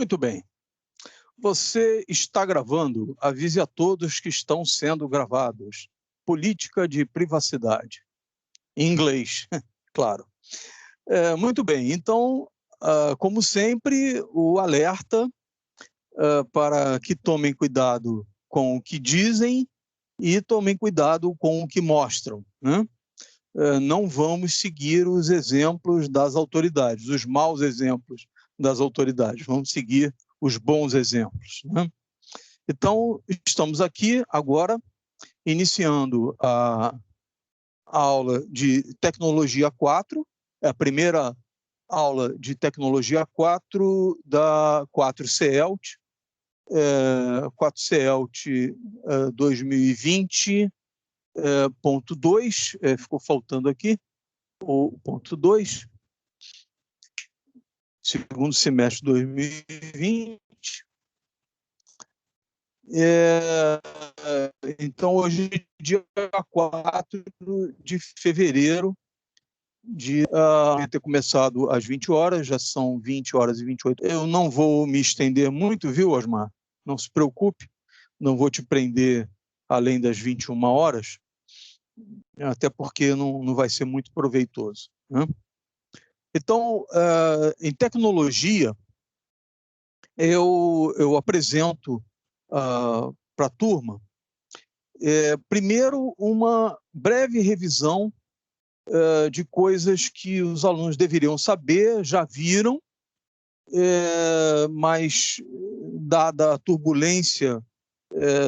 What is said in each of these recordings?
Muito bem. Você está gravando, avise a todos que estão sendo gravados. Política de privacidade. Em inglês, claro. Muito bem, então, como sempre, o alerta para que tomem cuidado com o que dizem e tomem cuidado com o que mostram, né? Não vamos seguir os exemplos das autoridades, os maus exemplos das autoridades, vamos seguir os bons exemplos, né? Então, estamos aqui agora iniciando a aula de Tecnologia 4, é a primeira aula de Tecnologia 4 da 4CELT, 4CELT 2020.2, ficou faltando aqui, o ponto 2, segundo semestre de 2020. Então, hoje, dia 4 de fevereiro, de ter começado às 20 horas, já são 20 horas e 28. Eu não vou me estender muito, viu, Osmar? Não se preocupe, não vou te prender além das 21 horas, até porque não vai ser muito proveitoso, né? Então, em tecnologia, eu apresento para a turma, primeiro, uma breve revisão de coisas que os alunos deveriam saber, já viram, mas, dada a turbulência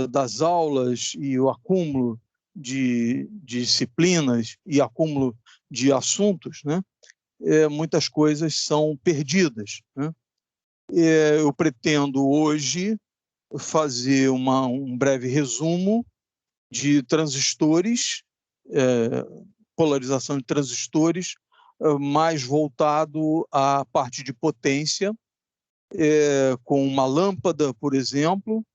das aulas e o acúmulo de disciplinas e acúmulo de assuntos, né, muitas coisas são perdidas, né? Eu pretendo hoje fazer um breve resumo de transistores, polarização de transistores, mais voltado à parte de potência, com uma lâmpada, por exemplo,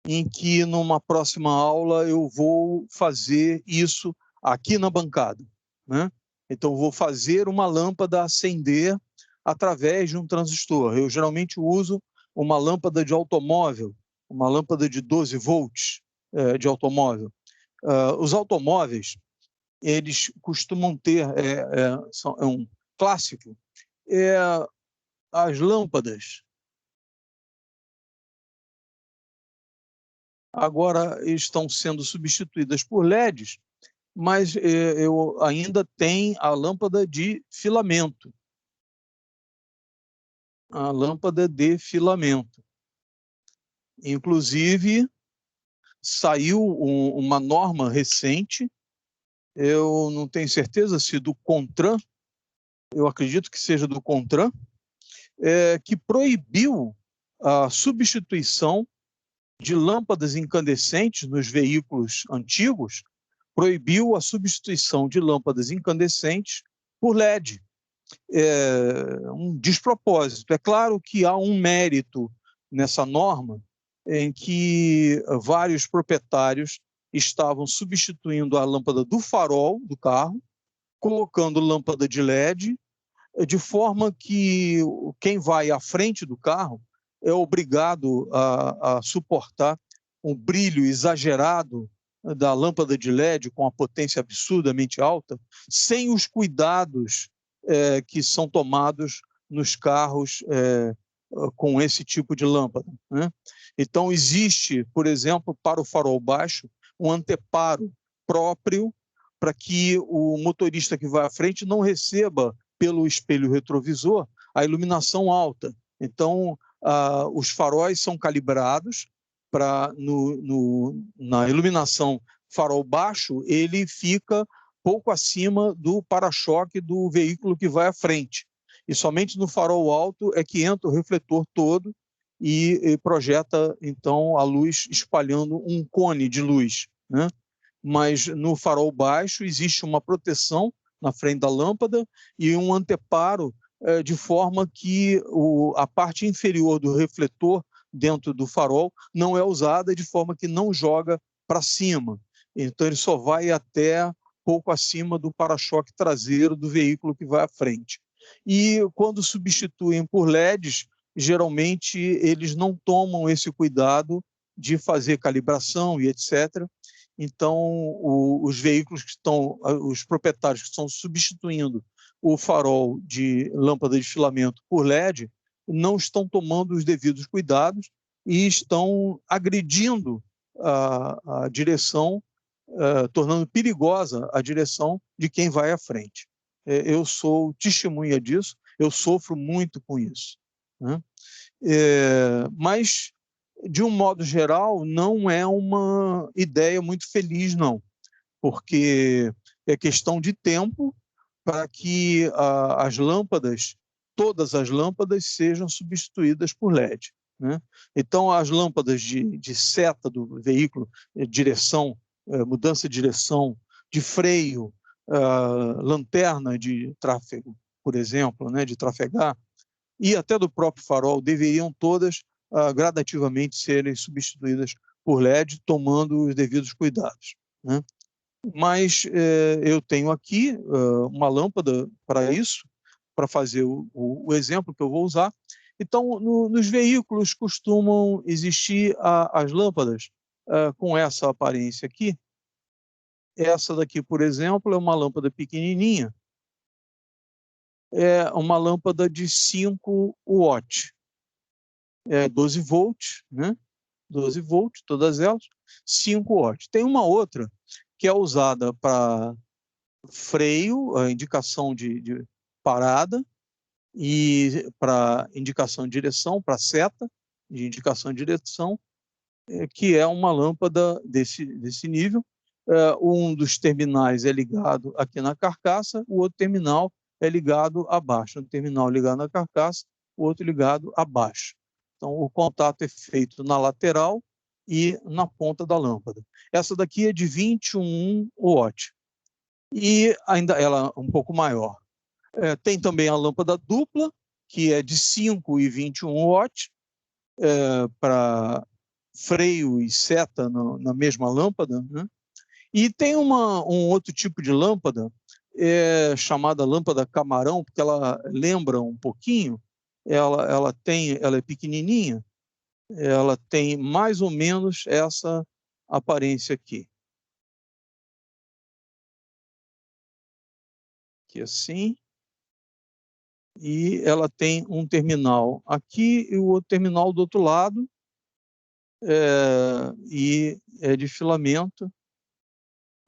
em que numa próxima aula eu vou fazer isso aqui na bancada, né? Então, vou fazer uma lâmpada acender através de um transistor. Eu geralmente uso uma lâmpada de automóvel, uma lâmpada de 12 volts de automóvel. Os automóveis, eles costumam ter, é um clássico, as lâmpadas. Agora estão sendo substituídas por LEDs, mas eu ainda tenho a lâmpada de filamento. A lâmpada de filamento. Inclusive, saiu uma norma recente, eu não tenho certeza se do CONTRAN, eu acredito que seja do CONTRAN, que proibiu a substituição de lâmpadas incandescentes nos veículos antigos, proibiu a substituição de lâmpadas incandescentes por LED. Um despropósito. É claro que há um mérito nessa norma em que vários proprietários estavam substituindo a lâmpada do farol do carro, colocando lâmpada de LED, de forma que quem vai à frente do carro é obrigado a suportar um brilho exagerado da lâmpada de LED com a potência absurdamente alta, sem os cuidados que são tomados nos carros com esse tipo de lâmpada, né? Então, existe, por exemplo, para o farol baixo, um anteparo próprio para que o motorista que vai à frente não receba pelo espelho retrovisor a iluminação alta. Então, os faróis são calibrados para, na iluminação farol baixo, ele fica pouco acima do para-choque do veículo que vai à frente. E somente no farol alto é que entra o refletor todo e projeta, então, a luz espalhando um cone de luz, né? Mas no farol baixo existe uma proteção na frente da lâmpada e um anteparo de forma que a parte inferior do refletor dentro do farol não é usada, de forma que não joga para cima. Então, ele só vai até pouco acima do para-choque traseiro do veículo que vai à frente. E quando substituem por LEDs, geralmente eles não tomam esse cuidado de fazer calibração e etc. Então, os veículos que estão, os proprietários que estão substituindo o farol de lâmpada de filamento por LED não estão tomando os devidos cuidados e estão agredindo a direção, tornando perigosa a direção de quem vai à frente. Eu sou testemunha disso, eu sofro muito com isso, né? Mas, de um modo geral, não é uma ideia muito feliz, não, porque é questão de tempo para que as lâmpadas, todas as lâmpadas, sejam substituídas por LED, né? Então, as lâmpadas de seta do veículo, direção, mudança de direção, de freio, lanterna de tráfego, por exemplo, né, de trafegar, e até do próprio farol, deveriam todas gradativamente serem substituídas por LED, tomando os devidos cuidados, né? Mas eu tenho aqui uma lâmpada para isso, para fazer o exemplo que eu vou usar. Então, nos veículos costumam existir as lâmpadas com essa aparência aqui. Essa daqui, por exemplo, é uma lâmpada pequenininha, é uma lâmpada de 5 watts, 12 volts, né? 12 volts, todas elas, 5 watts. Tem uma outra que é usada para freio, a indicação de parada, e para indicação de direção, para seta de indicação de direção, que é uma lâmpada desse nível. Um dos terminais é ligado aqui na carcaça, o outro terminal é ligado abaixo. Um terminal ligado na carcaça, o outro ligado abaixo. Então, o contato é feito na lateral e na ponta da lâmpada. Essa daqui é de 21 watts. E ainda ela é um pouco maior. Tem também a lâmpada dupla, que é de 5 e 21 watts, para freio e seta na mesma lâmpada, né? E tem um outro tipo de lâmpada, chamada lâmpada camarão, porque ela lembra um pouquinho, ela é pequenininha, ela tem mais ou menos essa aparência aqui. Aqui assim. E ela tem um terminal aqui e o outro terminal do outro lado, e é de filamento,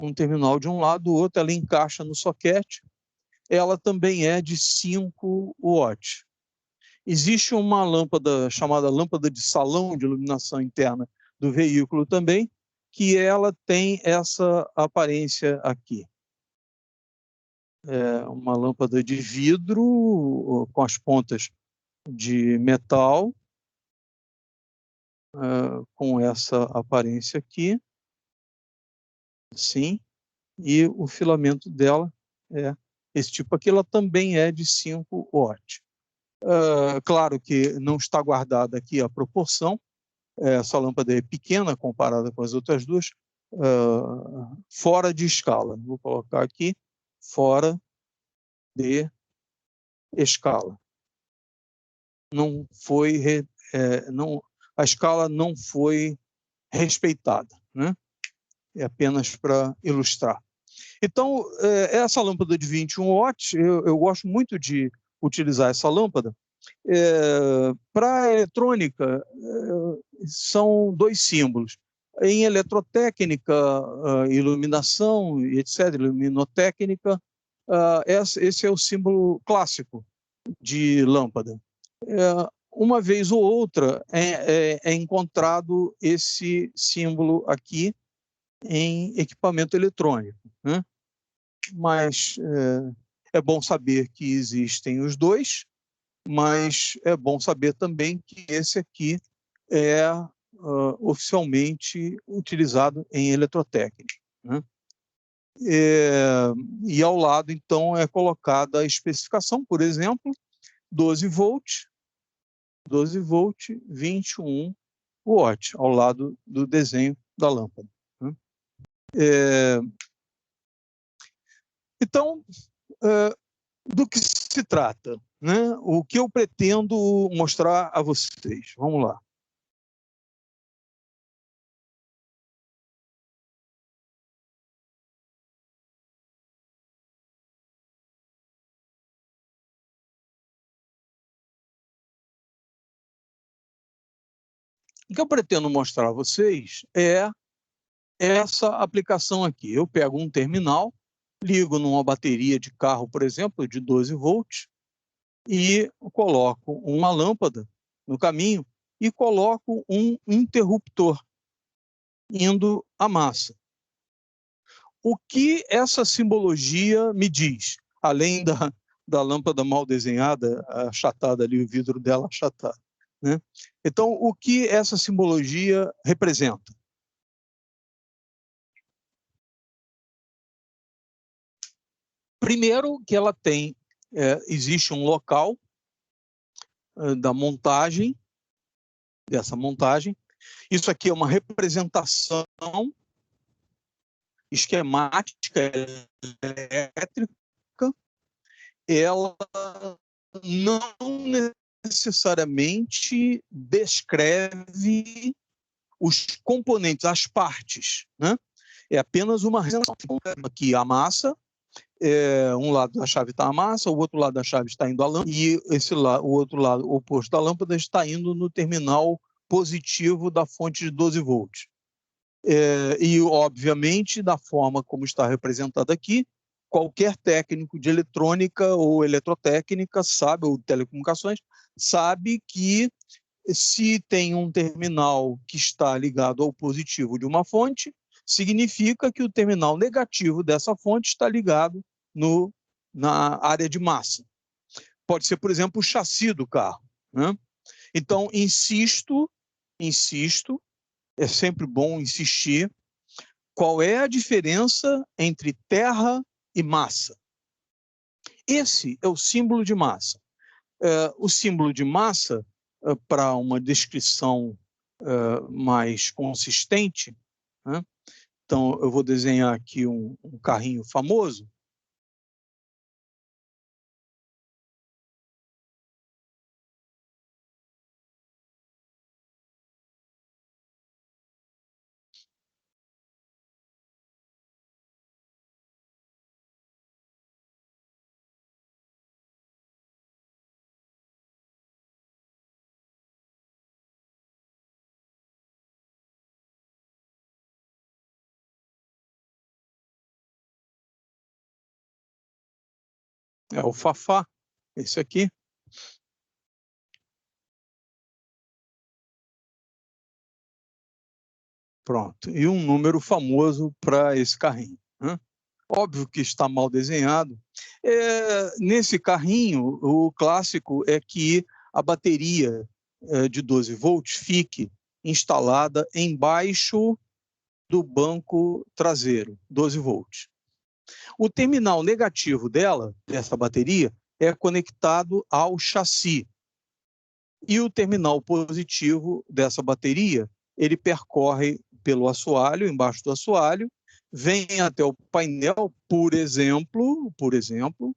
um terminal de um lado, o outro, ela encaixa no soquete. Ela também é de 5 watts. Existe uma lâmpada chamada lâmpada de salão de iluminação interna do veículo também, que ela tem essa aparência aqui. É uma lâmpada de vidro com as pontas de metal, com essa aparência aqui, sim, e o filamento dela é esse tipo aqui. Ela também é de 5 watts. Claro que não está guardada aqui a proporção, essa lâmpada é pequena comparada com as outras duas, fora de escala. Vou colocar aqui, fora de escala. Não foi, a escala não foi respeitada, né? É apenas para ilustrar. Então, essa lâmpada de 21 watts, eu gosto muito de utilizar essa lâmpada. Para a eletrônica, são 2 símbolos. Em eletrotécnica, iluminação, etc., iluminotécnica, esse é o símbolo clássico de lâmpada. Uma vez ou outra é encontrado esse símbolo aqui em equipamento eletrônico, né? Mas é bom saber que existem os dois, mas é bom saber também que esse aqui é oficialmente utilizado em eletrotécnica, né? E ao lado, então, é colocada a especificação, por exemplo, 12 volts, 21 watts, ao lado do desenho da lâmpada, né? Então, do que se trata, né? O que eu pretendo mostrar a vocês? Vamos lá. O que eu pretendo mostrar a vocês é essa aplicação aqui. Eu pego um terminal, ligo numa bateria de carro, por exemplo, de 12 volts, e coloco uma lâmpada no caminho e coloco um interruptor indo à massa. O que essa simbologia me diz? Além da lâmpada mal desenhada, achatada ali, o vidro dela achatado, né? Então, o que essa simbologia representa? Primeiro, que ela tem, existe um local da montagem, dessa montagem. Isso aqui é uma representação esquemática elétrica. Ela não necessariamente descreve os componentes, as partes, né? É apenas uma representação. Aqui a massa, um lado da chave está a massa, o outro lado da chave está indo a lâmpada, e o outro lado oposto da lâmpada está indo no terminal positivo da fonte de 12 volts. E, obviamente, da forma como está representado aqui, qualquer técnico de eletrônica ou eletrotécnica sabe, ou telecomunicações, sabe que se tem um terminal que está ligado ao positivo de uma fonte, significa que o terminal negativo dessa fonte está ligado na área de massa. Pode ser, por exemplo, o chassi do carro, né? Então, insisto, é sempre bom insistir, qual é a diferença entre terra e massa? Esse é o símbolo de massa. O símbolo de massa, para uma descrição mais consistente, né? Então, eu vou desenhar aqui um carrinho famoso. É o Fafá, esse aqui. Pronto. E um número famoso para esse carrinho, né? Óbvio que está mal desenhado. Nesse carrinho, o clássico é que a bateria de 12 volts fique instalada embaixo do banco traseiro, 12 volts. O terminal negativo dessa bateria, é conectado ao chassi. E o terminal positivo dessa bateria, ele percorre pelo assoalho, embaixo do assoalho, vem até o painel, por exemplo,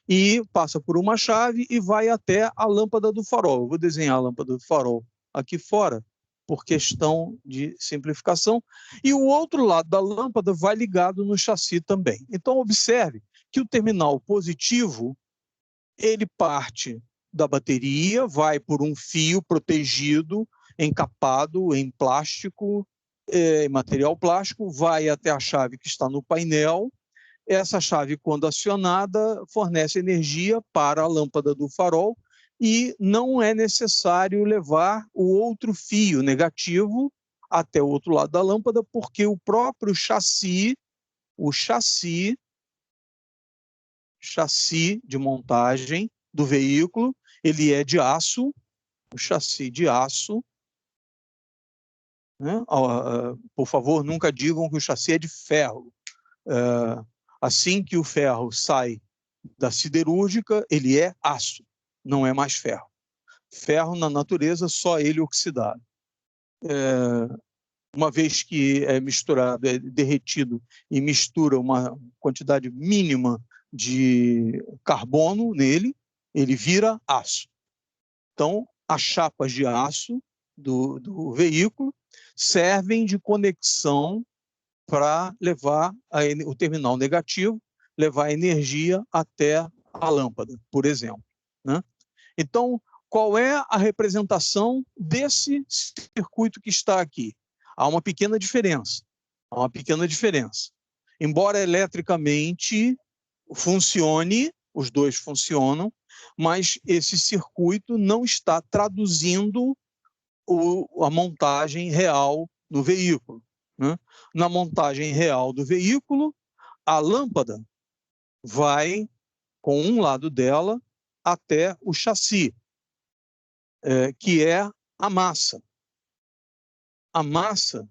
e passa por uma chave e vai até a lâmpada do farol. Eu vou desenhar a lâmpada do farol aqui fora, por questão de simplificação. E o outro lado da lâmpada vai ligado no chassi também. Então, observe que o terminal positivo, ele parte da bateria, vai por um fio protegido, encapado em plástico, em material plástico, vai até a chave que está no painel. Essa chave, quando acionada, fornece energia para a lâmpada do farol e não é necessário levar o outro fio negativo até o outro lado da lâmpada, porque o próprio chassi de montagem do veículo, ele é de aço, o chassi de aço, né? Por favor, nunca digam que o chassi é de ferro. Assim que o ferro sai da siderúrgica, ele é aço, não é mais ferro. Ferro, na natureza, só ele oxidado. Uma vez que é misturado, é derretido e mistura uma quantidade mínima de carbono nele, ele vira aço. Então, as chapas de aço do veículo servem de conexão para levar o terminal negativo, levar a energia até a lâmpada, por exemplo, né? Então, qual é a representação desse circuito que está aqui? Há uma pequena diferença. Há uma pequena diferença. Embora eletricamente funcione, os dois funcionam, mas esse circuito não está traduzindo a montagem real no veículo, né? Na montagem real do veículo, a lâmpada vai com um lado dela até o chassi, que é a massa. A massa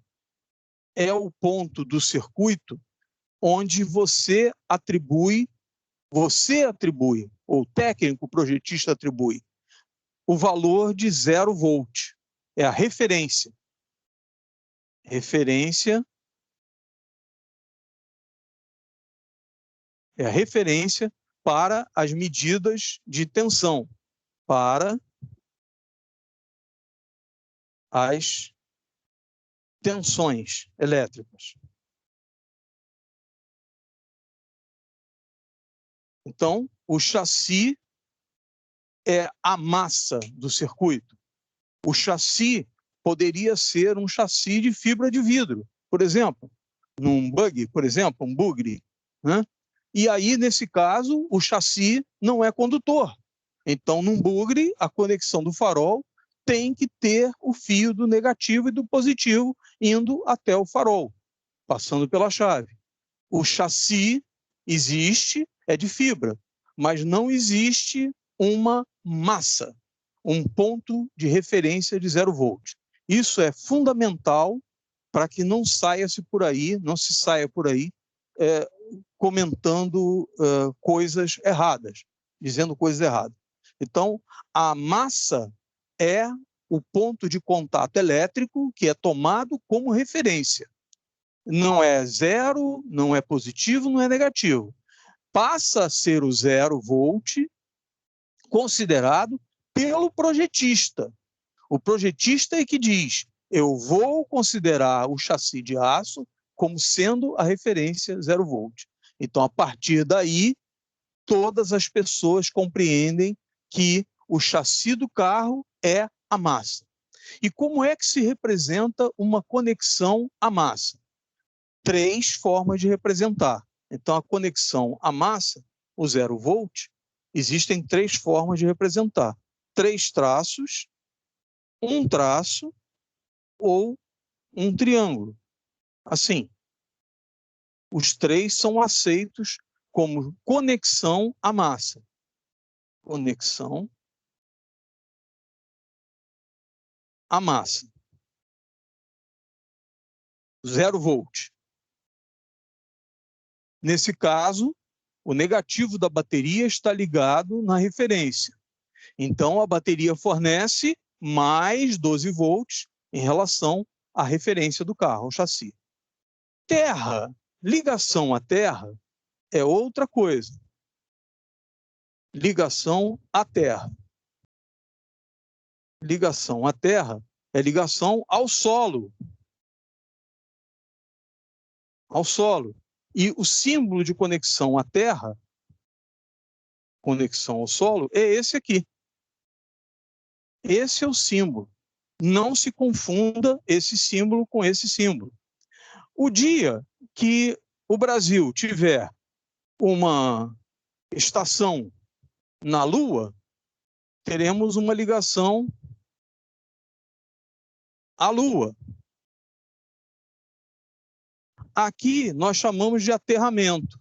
é o ponto do circuito onde você atribui, ou o técnico projetista atribui, o valor de 0 volt. É a referência. É a referência para as medidas de tensão, para as tensões elétricas. Então, o chassi é a massa do circuito. O chassi poderia ser um chassi de fibra de vidro, por exemplo, num buggy, por exemplo, um bugre, né? E aí, nesse caso, o chassi não é condutor. Então, num bugre, a conexão do farol tem que ter o fio do negativo e do positivo indo até o farol, passando pela chave. O chassi existe, é de fibra, mas não existe uma massa, um ponto de referência de 0 volt. Isso é fundamental para que não se saia por aí comentando coisas erradas, dizendo coisas erradas. Então, a massa é o ponto de contato elétrico que é tomado como referência. Não é zero, não é positivo, não é negativo. Passa a ser o 0 volt considerado pelo projetista. O projetista é que diz: eu vou considerar o chassi de aço como sendo a referência 0 volt. Então, a partir daí, todas as pessoas compreendem que o chassi do carro é a massa. E como é que se representa uma conexão à massa? 3 formas de representar. Então, a conexão à massa, o 0 volt, existem 3 formas de representar. 3 traços, um traço ou um triângulo. Assim, os 3 são aceitos como conexão à massa. Conexão à massa. 0 volt. Nesse caso, o negativo da bateria está ligado na referência. Então, a bateria fornece mais 12 volts em relação à referência do carro, ao chassi. Terra, ligação à terra, é outra coisa. Ligação à terra. Ligação à terra é ligação ao solo. Ao solo. E o símbolo de conexão à terra, conexão ao solo, é esse aqui. Esse é o símbolo. Não se confunda esse símbolo com esse símbolo. O dia que o Brasil tiver uma estação na Lua, teremos uma ligação à Lua. Aqui nós chamamos de aterramento.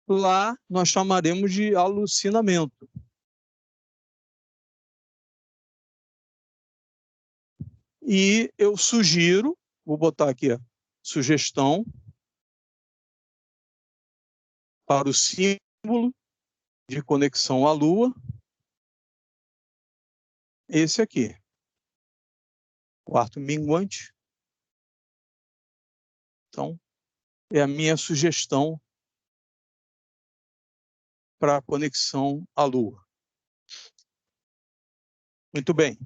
Lá nós chamaremos de alucinamento. E eu sugiro, vou botar aqui a sugestão para o símbolo de conexão à Lua, esse aqui. Quarto minguante. Então, é a minha sugestão para a conexão à Lua. Muito bem.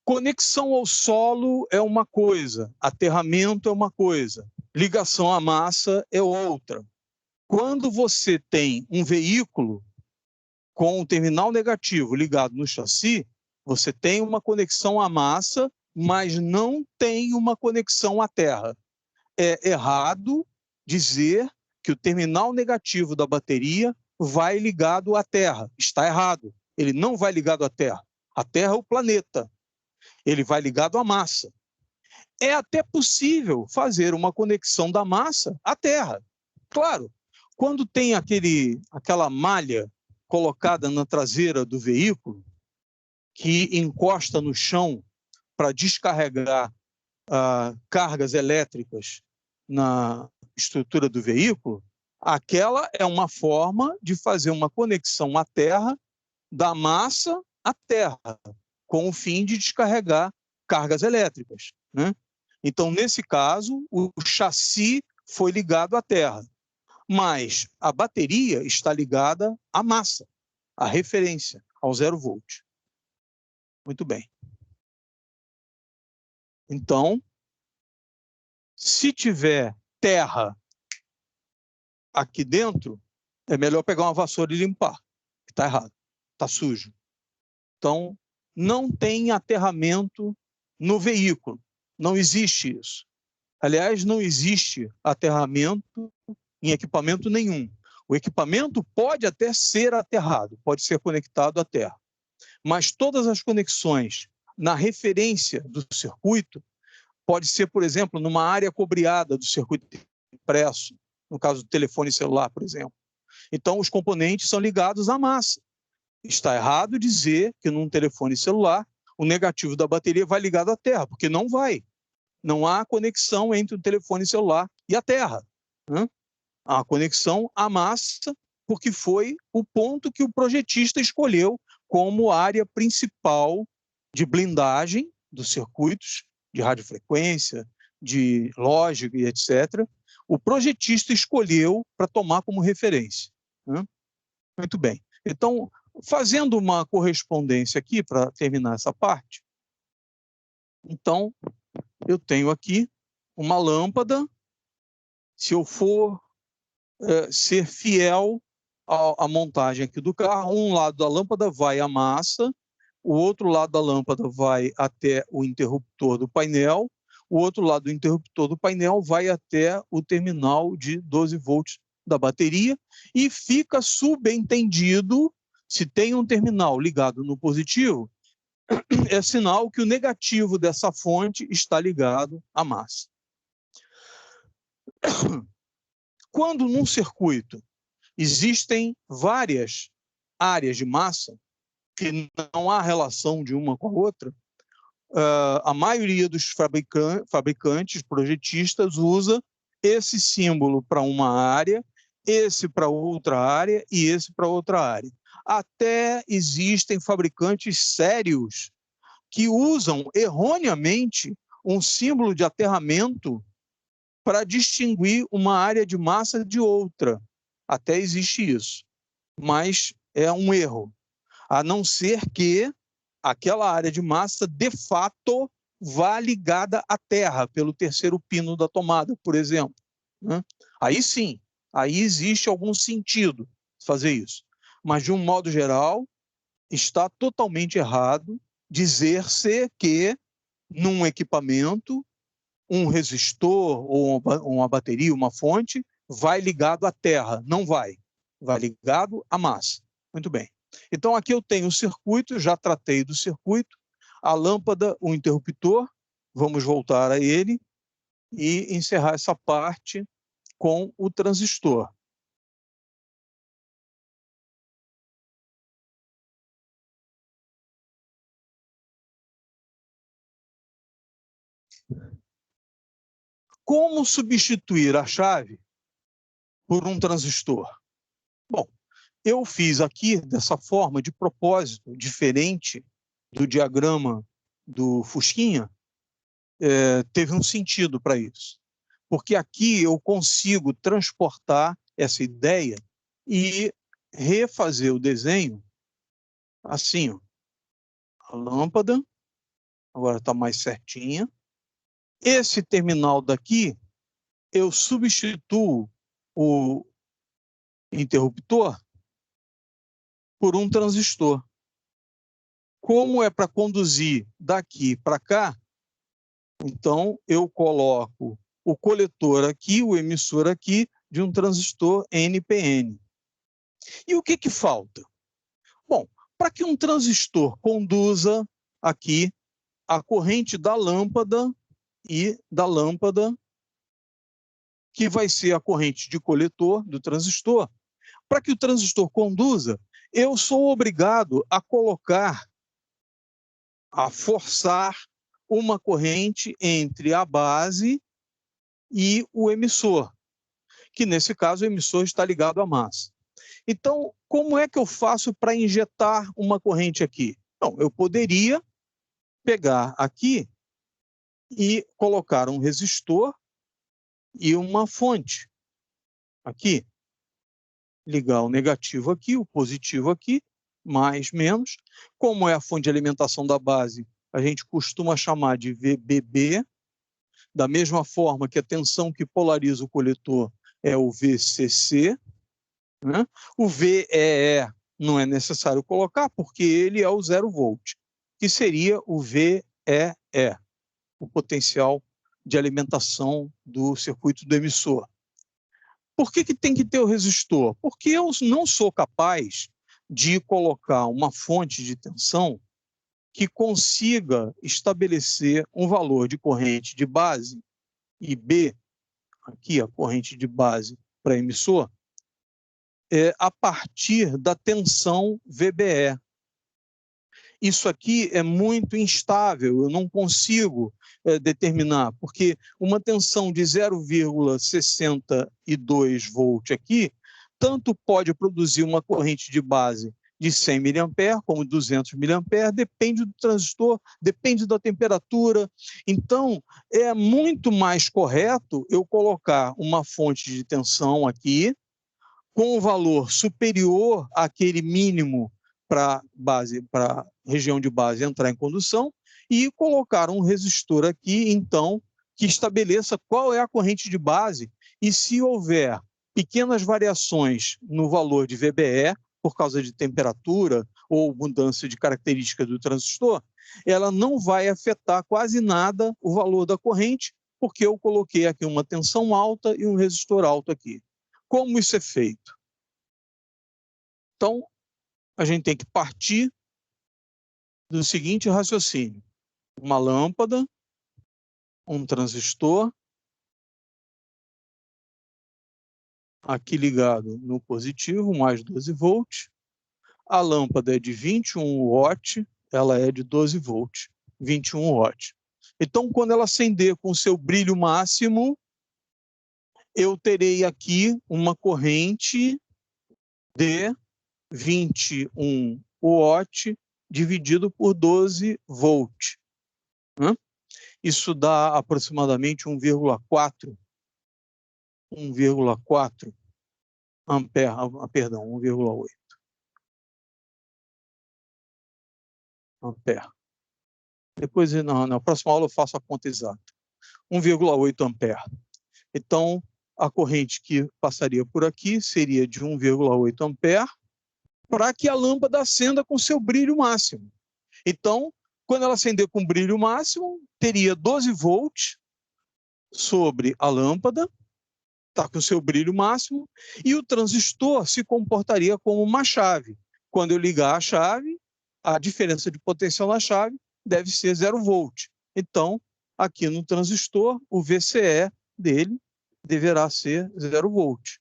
Conexão ao solo é uma coisa, aterramento é uma coisa, ligação à massa é outra. Quando você tem um veículo com um terminal negativo ligado no chassi, você tem uma conexão à massa, mas não tem uma conexão à Terra. É errado dizer que o terminal negativo da bateria vai ligado à Terra. Está errado. Ele não vai ligado à Terra. A Terra é o planeta. Ele vai ligado à massa. É até possível fazer uma conexão da massa à Terra. Claro, quando tem aquela malha colocada na traseira do veículo, que encosta no chão para descarregar cargas elétricas na estrutura do veículo, aquela é uma forma de fazer uma conexão à Terra, da massa à Terra, com o fim de descarregar cargas elétricas, né? Então, nesse caso, o chassi foi ligado à Terra, mas a bateria está ligada à massa, à referência, ao 0 volt. Muito bem. Então, se tiver terra aqui dentro, é melhor pegar uma vassoura e limpar, que está errado, está sujo. Então, não tem aterramento no veículo, não existe isso. Aliás, não existe aterramento em equipamento nenhum. O equipamento pode até ser aterrado, pode ser conectado à terra, mas todas as conexões na referência do circuito pode ser, por exemplo, numa área cobreada do circuito impresso, no caso do telefone celular, por exemplo. Então, os componentes são ligados à massa. Está errado dizer que num telefone celular o negativo da bateria vai ligado à Terra, porque não vai. Não há conexão entre o telefone celular e a Terra, né? Há conexão à massa, porque foi o ponto que o projetista escolheu como área principal de blindagem dos circuitos de radiofrequência, de lógica e etc. O projetista escolheu para tomar como referência, né? Muito bem. Então, fazendo uma correspondência aqui para terminar essa parte, então, eu tenho aqui uma lâmpada. Se eu for ser fiel à montagem aqui do carro, um lado da lâmpada vai a massa, o outro lado da lâmpada vai até o interruptor do painel, o outro lado do interruptor do painel vai até o terminal de 12 volts da bateria, e fica subentendido, se tem um terminal ligado no positivo, é sinal que o negativo dessa fonte está ligado à massa. Quando num circuito existem várias áreas de massa, que não há relação de uma com a outra, a maioria dos fabricantes, projetistas, usa esse símbolo para uma área, esse para outra área e esse para outra área. Até existem fabricantes sérios que usam erroneamente um símbolo de aterramento para distinguir uma área de massa de outra. Até existe isso, mas é um erro, a não ser que aquela área de massa, de fato, vá ligada à Terra, pelo terceiro pino da tomada, por exemplo, né? Aí sim, aí existe algum sentido fazer isso. Mas, de um modo geral, está totalmente errado dizer-se que, num equipamento, um resistor ou uma bateria, uma fonte, vai ligado à Terra. Não vai. Vai ligado à massa. Muito bem. Então, aqui eu tenho o circuito, já tratei do circuito, a lâmpada, o interruptor, vamos voltar a ele e encerrar essa parte com o transistor. Como substituir a chave por um transistor? Bom, eu fiz aqui dessa forma, de propósito, diferente do diagrama do Fusquinha, teve um sentido para isso. Porque aqui eu consigo transportar essa ideia e refazer o desenho assim, ó. A lâmpada agora está mais certinha. Esse terminal daqui, eu substituo o interruptor por um transistor. Como é para conduzir daqui para cá, então eu coloco o coletor aqui, o emissor aqui, de um transistor NPN. E o que falta? Bom, para que um transistor conduza aqui a corrente da lâmpada e da lâmpada, que vai ser a corrente de coletor do transistor, para que o transistor conduza, eu sou obrigado a colocar, a forçar uma corrente entre a base e o emissor, que nesse caso o emissor está ligado à massa. Então, como é que eu faço para injetar uma corrente aqui? Bom, eu poderia pegar aqui e colocar um resistor e uma fonte aqui. Ligar o negativo aqui, o positivo aqui, mais, menos. Como é a fonte de alimentação da base, a gente costuma chamar de VBB, da mesma forma que a tensão que polariza o coletor é o VCC, né? O VEE não é necessário colocar, porque ele é o 0 volt, que seria o VEE, o potencial de alimentação do circuito do emissor. Por que tem que ter o resistor? Porque eu não sou capaz de colocar uma fonte de tensão que consiga estabelecer um valor de corrente de base, e B, aqui a corrente de base para emissor, a partir da tensão VBE. Isso aqui é muito instável, eu não consigo determinar, porque uma tensão de 0,62 volt aqui, tanto pode produzir uma corrente de base de 100 mA, como 200 mA, depende do transistor, depende da temperatura. Então, é muito mais correto eu colocar uma fonte de tensão aqui, com um valor superior àquele mínimo para a região de base entrar em condução, e colocar um resistor aqui, então, que estabeleça qual é a corrente de base, e se houver pequenas variações no valor de VBE, por causa de temperatura ou mudança de característica do transistor, ela não vai afetar quase nada o valor da corrente, porque eu coloquei aqui uma tensão alta e um resistor alto aqui. Como isso é feito? Então, a gente tem que partir do seguinte raciocínio: uma lâmpada, um transistor, aqui ligado no positivo, mais 12 volts. A lâmpada é de 21 watts, ela é de 12 volts, 21 watts. Então, quando ela acender com o seu brilho máximo, eu terei aqui uma corrente de 21 watts dividido por 12 volts. Isso dá aproximadamente 1,4 ampere, perdão, 1,8 ampere. Depois, na próxima aula, eu faço a conta exata. 1,8 ampere. Então, a corrente que passaria por aqui seria de 1,8 ampere, para que a lâmpada acenda com seu brilho máximo. Então, quando ela acender com brilho máximo, teria 12 volts sobre a lâmpada, está com seu brilho máximo, e o transistor se comportaria como uma chave. Quando eu ligar a chave, a diferença de potencial na chave deve ser 0 volt. Então, aqui no transistor, o VCE dele deverá ser 0 volt.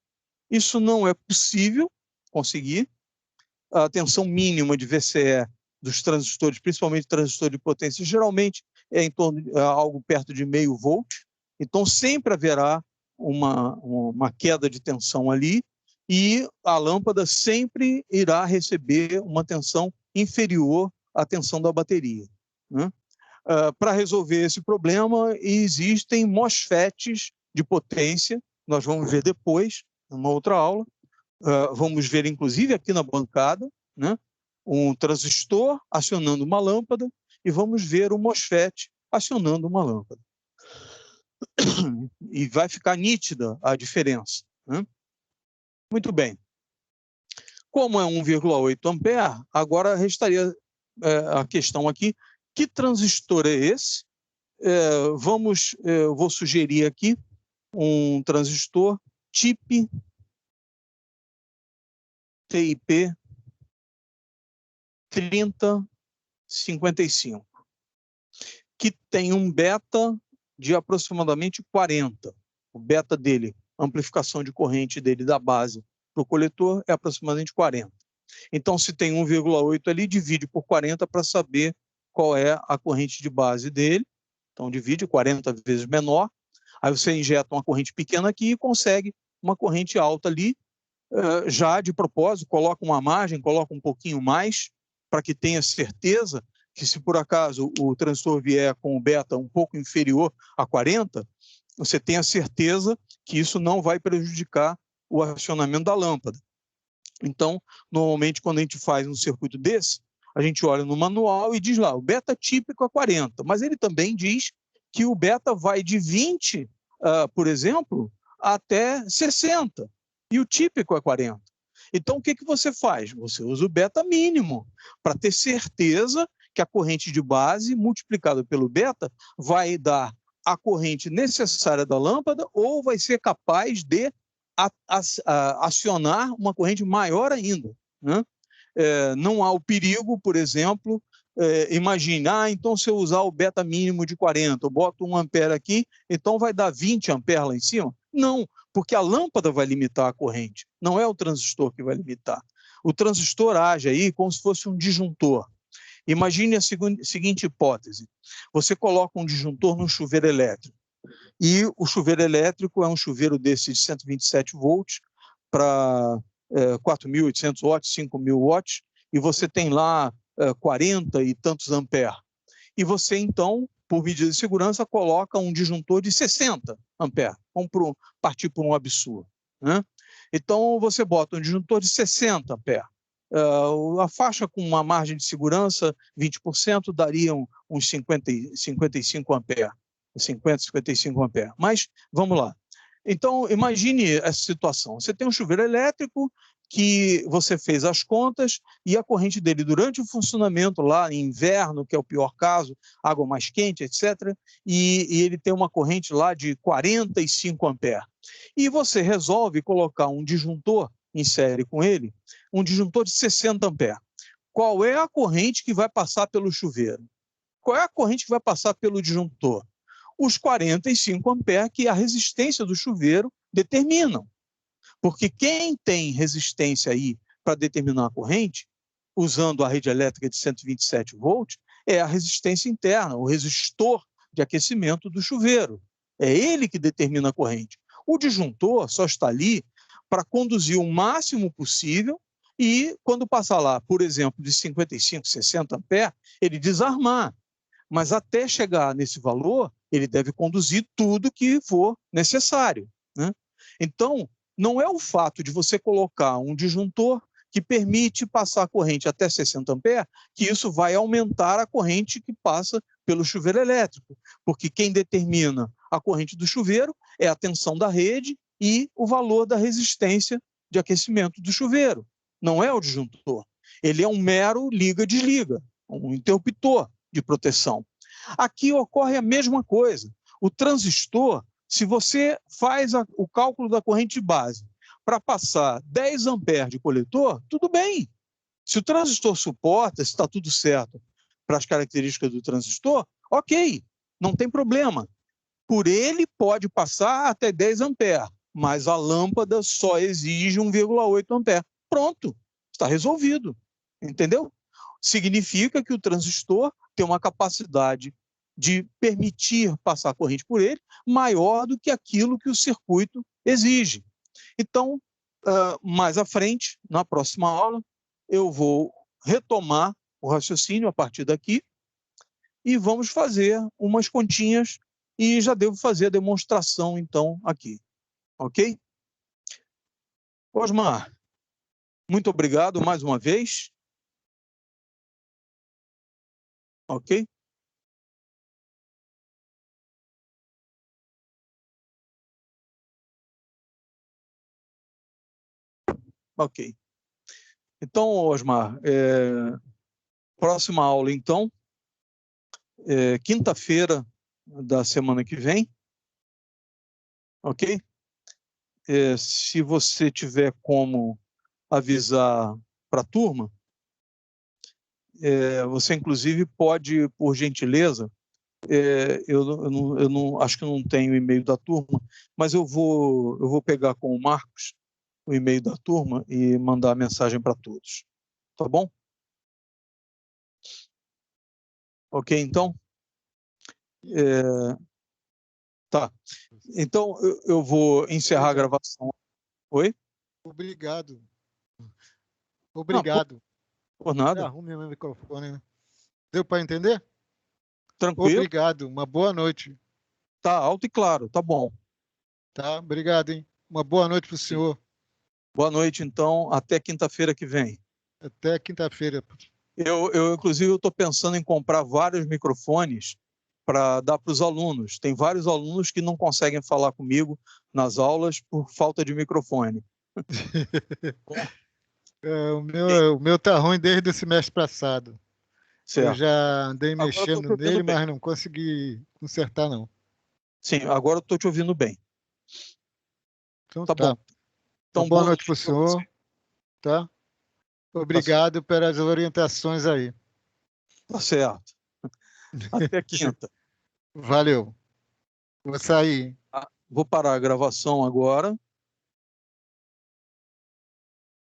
Isso não é possível conseguir. A tensão mínima de VCE dos transistores, principalmente transistor de potência, geralmente é em torno de algo perto de 0,5 volt. Então, sempre haverá uma queda de tensão ali, e a lâmpada sempre irá receber uma tensão inferior à tensão da bateria, né? Para resolver esse problema, existem MOSFETs de potência, nós vamos ver depois, numa outra aula, vamos ver, inclusive, aqui na bancada, né, um transistor acionando uma lâmpada e vamos ver o MOSFET acionando uma lâmpada. E vai ficar nítida a diferença, né? Muito bem. Como é 1,8 ampere, agora restaria a questão aqui, que transistor é esse? Eu vou sugerir aqui um transistor TIP TIP 3055, que tem um beta de aproximadamente 40. O beta dele, a amplificação de corrente dele da base para o coletor é aproximadamente 40. Então, se tem 1,8 ali, divide por 40 para saber qual é a corrente de base dele. Então, divide 40 vezes menor. Aí você injeta uma corrente pequena aqui e consegue uma corrente alta ali. Já de propósito, coloca uma margem, coloca um pouquinho mais, para que tenha certeza que, se por acaso o transistor vier com o beta um pouco inferior a 40, você tenha certeza que isso não vai prejudicar o acionamento da lâmpada. Então, normalmente, quando a gente faz um circuito desse, a gente olha no manual e diz lá, o beta típico é 40, mas ele também diz que o beta vai de 20, por exemplo, até 60, e o típico é 40. Então, o que você faz? Você usa o beta mínimo, para ter certeza que a corrente de base, multiplicada pelo beta, vai dar a corrente necessária da lâmpada ou vai ser capaz de acionar uma corrente maior ainda, né? Não há o perigo, por exemplo, imagine, então se eu usar o beta mínimo de 40, eu boto 1 ampere aqui, então vai dar 20 amperes lá em cima? Não, porque a lâmpada vai limitar a corrente, não é o transistor que vai limitar. O transistor age aí como se fosse um disjuntor. Imagine a seguinte hipótese, você coloca um disjuntor num chuveiro elétrico, e o chuveiro elétrico é um chuveiro desse de 127 volts para 4.800 watts, 5.000 watts, e você tem lá 40 e tantos amperes. E você, então, por medida de segurança, coloca um disjuntor de 60 amperes. Vamos partir por um absurdo, né? Então, você bota um disjuntor de 60 amperes. A faixa com uma margem de segurança, 20%, daria uns 55 amperes. 50, 55 amperes. Mas, vamos lá. Então, imagine essa situação. Você tem um chuveiro elétrico que você fez as contas e a corrente dele durante o funcionamento lá em inverno, que é o pior caso, água mais quente, etc., e ele tem uma corrente lá de 45 amperes. E você resolve colocar um disjuntor em série com ele, um disjuntor de 60 amperes. Qual é a corrente que vai passar pelo chuveiro? Qual é a corrente que vai passar pelo disjuntor? Os 45 amperes que a resistência do chuveiro determinam. Porque quem tem resistência aí para determinar a corrente, usando a rede elétrica de 127 volts, é a resistência interna, o resistor de aquecimento do chuveiro. É ele que determina a corrente. O disjuntor só está ali para conduzir o máximo possível e, quando passar lá, por exemplo, de 55, 60 amperes, ele desarmar. Mas até chegar nesse valor, ele deve conduzir tudo que for necessário, né? Então, não é o fato de você colocar um disjuntor que permite passar a corrente até 60 amperes, que isso vai aumentar a corrente que passa pelo chuveiro elétrico, porque quem determina a corrente do chuveiro é a tensão da rede e o valor da resistência de aquecimento do chuveiro. Não é o disjuntor. Ele é um mero liga-desliga, um interruptor de proteção. Aqui ocorre a mesma coisa. O transistor, se você faz o cálculo da corrente de base para passar 10 amperes de coletor, tudo bem. Se o transistor suporta, se está tudo certo para as características do transistor, ok, não tem problema. Por ele pode passar até 10 amperes, mas a lâmpada só exige 1,8 amperes. Pronto, está resolvido. Entendeu? Significa que o transistor tem uma capacidade de permitir passar a corrente por ele maior do que aquilo que o circuito exige. Então, mais à frente, na próxima aula, eu vou retomar o raciocínio a partir daqui e vamos fazer umas continhas e já devo fazer a demonstração, então, aqui. Ok? Osmar, Muito obrigado mais uma vez. Ok? Ok. Então, Osmar, próxima aula, então, quinta-feira da semana que vem, ok? Se você tiver como avisar para a turma, você inclusive pode, por gentileza, eu não acho que eu não tenho o e-mail da turma, mas eu vou pegar com o Marcos o e-mail da turma e mandar a mensagem para todos. Tá bom? Ok, então? Tá. Então, eu vou encerrar a gravação. Oi? Obrigado. Não, Obrigado. por nada. Arrume meu microfone, né? Deu para entender? Tranquilo. Obrigado. Uma boa noite. Tá alto e claro, tá bom. Tá? Obrigado, hein? Uma boa noite para o senhor. Boa noite, então. Até quinta-feira que vem. Até quinta-feira. Inclusive, estou pensando em comprar vários microfones para dar para os alunos. Tem vários alunos que não conseguem falar comigo nas aulas por falta de microfone. O meu tá ruim desde o semestre passado. Eu Certo. já andei Agora estou mexendo te ouvindo nele, bem. mas não consegui consertar, não. Sim, agora estou te ouvindo bem. Então Tá bom. tá. Uma Então, boa boa noite para o noite para você. senhor, tá? Tá certo. Obrigado pelas orientações aí. Tá certo. Até quinta. Valeu. Vou sair. Vou parar a gravação agora.